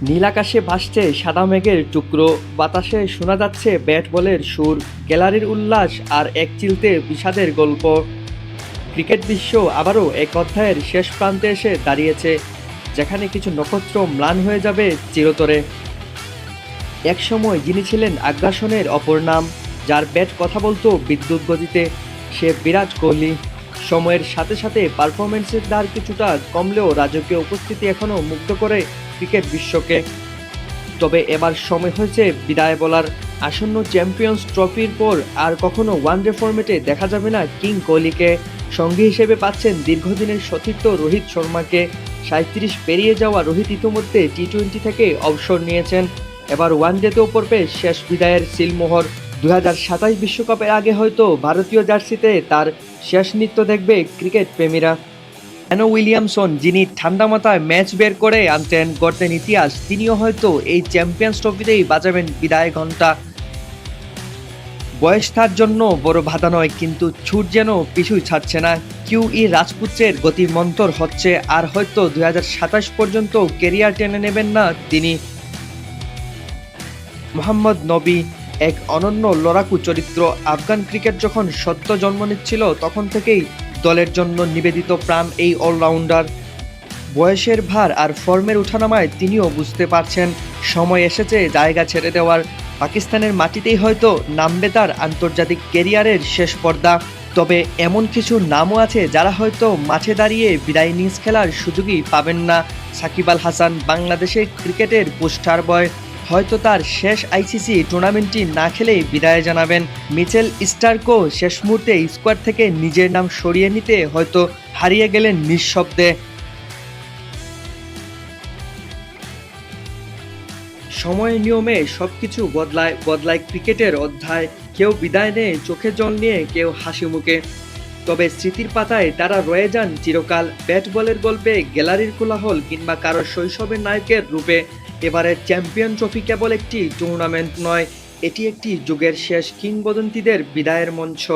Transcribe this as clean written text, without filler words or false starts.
নীলাকাশে ভাসছে সাদা মেঘের টুকরো, বাতাসে শোনা যাচ্ছে ব্যাট বলের সুর, গ্যালারির উল্লাস আর এক চিলতে বিষাদের গল্প। ক্রিকেট বিশ্ব আবারও এক অধ্যায়ের শেষ প্রান্তে এসে দাঁড়িয়েছে, যেখানে কিছু নক্ষত্র ম্লান হয়ে যাবে চিরতরে। একসময় যিনি ছিলেন আগ্রাসনের অপর নাম, যার ব্যাট কথা বলতো বিদ্যুৎ গতিতে, সে বিরাট কোহলি। সময়ের সাথে সাথে পারফরমেন্সের দ্বার কিছুটা কমলেও রাজকীয় উপস্থিতি এখনও মুগ্ধ করে ক্রিকেট বিশ্বকে। তবে এবার সময় হয়েছে বিদায় বলার। আসন্ন চ্যাম্পিয়ন্স ট্রফির পর আর কখনো ওয়ানডে ফরম্যাটে দেখা যাবে না কিং কোহলিকে। সঙ্গী হিসেবে পাচ্ছেন দীর্ঘদিনের সতীর্থ রোহিত শর্মাকে। 37 পেরিয়ে যাওয়া রোহিত ইতিমধ্যে টি-20 থেকে অবসর নিয়েছেন। এবার ওয়ানডেতেও পড়বে শেষ বিদায়ের সিলমোহর। 2027 বিশ্বকাপের আগে হয়তো ভারতীয় জার্সিতে তার শেষ নৃত্য দেখবে ক্রিকেট প্রেমীরা। কেন উইলিয়ামসন, যিনি ঠান্ডা মাথায় ম্যাচ বের করে আনতেন, গড়তেন ইতিহাস, তিনিও হয়তো এই চ্যাম্পিয়ন্স ট্রফিতেই বাজাবেন বিদায় ঘণ্টা। বয়স তার জন্য বড় বাধা নয়, কিন্তু ছুট যেন পিছুই ছাড়ছে না। রাজপুত্রের গতি মন্তর হচ্ছে, আর হয়তো 2027 পর্যন্ত কেরিয়ার টেনে নেবেন না তিনি। মোহাম্মদ নবী এক অনন্য লড়াকু চরিত্র। আফগান ক্রিকেট যখন সদ্য জন্ম নিচ্ছিল, তখন থেকেই দলের জন্য নিবেদিত প্রাণ এই অলরাউন্ডার। বয়সের ভার আর ফর্মের ওঠানামায় তিনিও বুঝতে পারছেন সময় এসেছে জায়গা ছেড়ে দেওয়ার। পাকিস্তানের মাটিতেই হয়তো নামবে তার আন্তর্জাতিক কেরিয়ারের শেষ পর্দা। তবে এমন কিছু নামও আছে যারা হয়তো মাঠে দাঁড়িয়ে বিদায় ইনিংস খেলার সুযোগই পাবেন না। সাকিব আল হাসান বাংলাদেশের ক্রিকেটের পোস্টার বয়, হয়তো তার শেষ আইসিসি টুর্নামেন্টটি না খেলেই বিদায় জানাবেন। মিচেল স্টার্কও শেষ মুহূর্তে স্কোয়াড থেকে নিজের নাম সরিয়ে নিতে হয়তো হারিয়ে গেলেন নিঃশব্দে। সময়ের নিয়মে সবকিছু বদলায় বদলায় ক্রিকেটের অধ্যায়। কেউ বিদায় নেয় চোখে জল নিয়ে, কেউ হাসি মুখে। তবে স্মৃতির পাতায় তারা রয়ে যান চিরকাল, ব্যাট বলের গল্পে, গ্যালারির কোলাহল, কিংবা কারো শৈশবের নায়কের রূপে। এবারের চ্যাম্পিয়ন ট্রফি কেবল একটি টুর্নামেন্ট নয়, এটি একটি যুগের শেষ কিংবদন্তিদের বিদায়ের মঞ্চ।